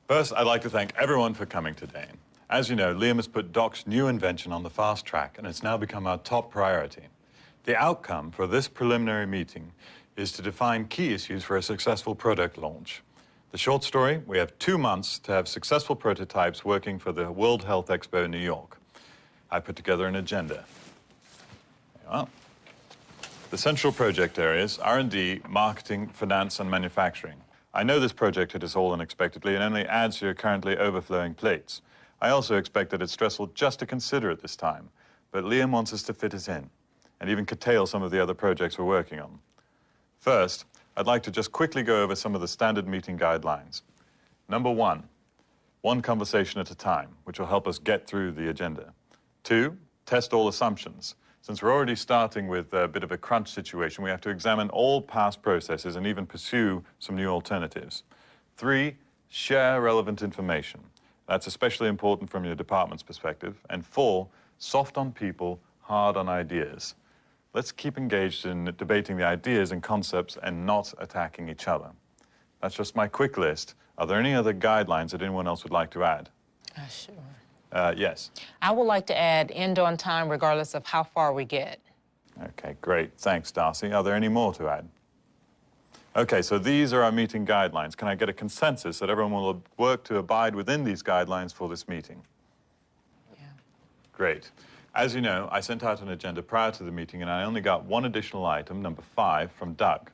First, I'd like to thank everyone for coming today. As you know, Liam has put Doc's new invention on the fast track, and it's now become our top priority. The outcome for this preliminary meeting is to define key issues for a successful product launch. The short story, we have 2 months to have successful prototypes working for the World Health Expo in New York. I put together an agenda. There you are. The central project areas, R&D, marketing, finance, and manufacturing. I know this project hit us all unexpectedly and only adds to your currently overflowing plates. I also expect that it's stressful just to consider it this time, but Liam wants us to fit it in and even curtail some of the other projects we're working on. First, I'd like to just quickly go over some of the standard meeting guidelines. Number one conversation at a time, which will help us get through the agenda. 2, test all assumptions. Since we're already starting with a bit of a crunch situation, we have to examine all past processes and even pursue some new alternatives. 3, share relevant information. That's especially important from your department's perspective. And 4, soft on people, hard on ideas. Let's keep engaged in debating the ideas and concepts and not attacking each other. That's just my quick list. Are there any other guidelines that anyone else would like to add? Sure. Yes. I would like to add end on time regardless of how far we get. Okay, great. Thanks, Darcy. Are there any more to add? Okay, so these are our meeting guidelines. Can I get a consensus that everyone will work to abide within these guidelines for this meeting? Yeah. Great. As you know, I sent out an agenda prior to the meeting and I only got one additional item, number 5, from Doug.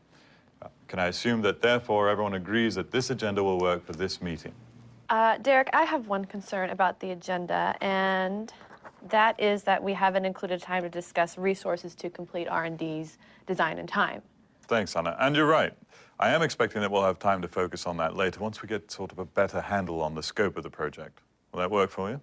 Can I assume that therefore everyone agrees that this agenda will work for this meeting? Derrick, I have one concern about the agenda, and that is that we haven't included time to discuss resources to complete R&D's design in time. Thanks, Anna. And you're right. I am expecting that we'll have time to focus on that later once we get sort of a better handle on the scope of the project. Will that work for you?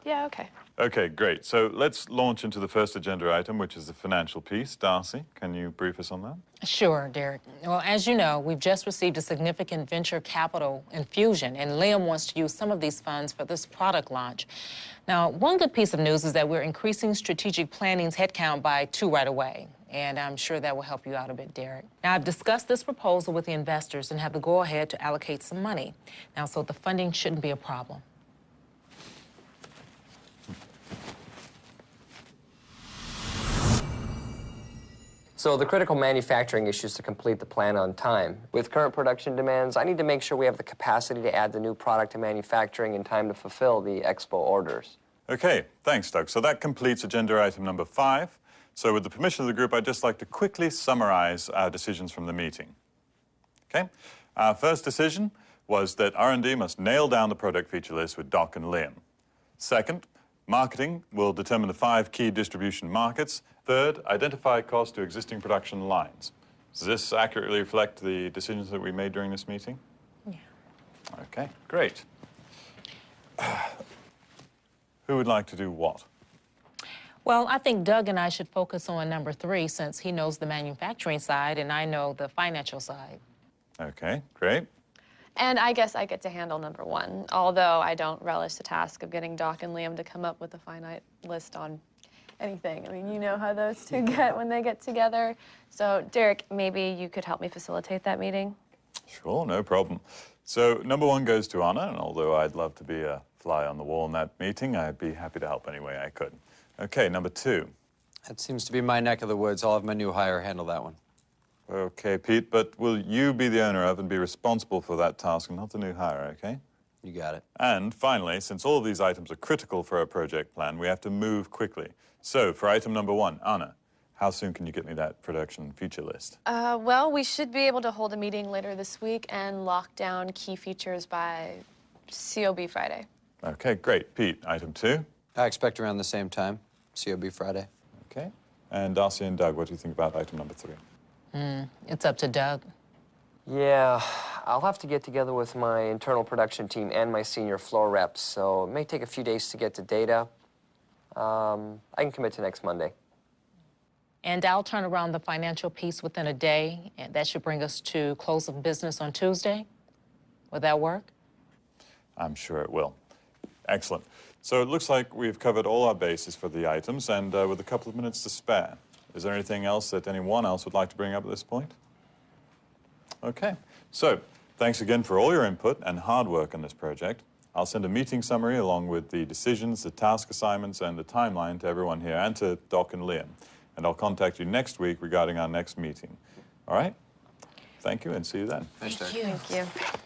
Yeah, okay. Okay, great. So let's launch into the first agenda item, which is the financial piece. Darcy, can you brief us on that? Sure, Derrick. Well, as you know, we've just received a significant venture capital infusion, and Liam wants to use some of these funds for this product launch. Now, one good piece of news is that we're increasing strategic planning's headcount by 2 right away, and I'm sure that will help you out a bit, Derrick. Now, I've discussed this proposal with the investors and have the go-ahead to allocate some money. Now, so the funding shouldn't be a problem. So the critical manufacturing issue is to complete the plan on time. With current production demands, I need to make sure we have the capacity to add the new product to manufacturing in time to fulfill the Expo orders. Okay, thanks, Doug. So that completes agenda item number 5. So with the permission of the group, I'd just like to quickly summarize our decisions from the meeting. Okay, our first decision was that R&D must nail down the product feature list with Doc and Liam. Second, marketing will determine the 5 key distribution markets. Third, identify cost to existing production lines. Does this accurately reflect the decisions that we made during this meeting? Yeah. Okay, great. Who would like to do what? Well, I think Doug and I should focus on number 3 since he knows the manufacturing side and I know the financial side. Okay, great. And I guess I get to handle number 1, although I don't relish the task of getting Doc and Liam to come up with a finite list on anything. I mean, you know how those two get when they get together. So, Derrick, maybe you could help me facilitate that meeting? Sure, no problem. So, number 1 goes to Anna, and although I'd love to be a fly on the wall in that meeting, I'd be happy to help any way I could. Okay, number 2. That seems to be my neck of the woods. I'll have my new hire handle that one. Okay, Pete, but will you be the owner of and be responsible for that task and not the new hire, okay? You got it. And finally, since all of these items are critical for our project plan, we have to move quickly. So, for item number 1, Anna, how soon can you get me that production feature list? Well, we should be able to hold a meeting later this week and lock down key features by COB Friday. Okay, great. Pete, item 2? I expect around the same time, COB Friday. Okay. And Darcy and Doug, what do you think about item number 3? It's up to Doug. Yeah, I'll have to get together with my internal production team and my senior floor reps, so it may take a few days to get to data. I can commit to next Monday. And I'll turn around the financial piece within a day, and that should bring us to close of business on Tuesday. Would that work? I'm sure it will. Excellent. So it looks like we've covered all our bases for the items, and with a couple of minutes to spare. Is there anything else that anyone else would like to bring up at this point? Okay. So Thanks again for all your input and hard work on this project. I'll send a meeting summary along with the decisions, the task assignments, and the timeline to everyone here and to Doc and Liam. And I'll contact you next week regarding our next meeting. All right? Thank you and see you then. Thanks, Derrick. Thank you. Thank you.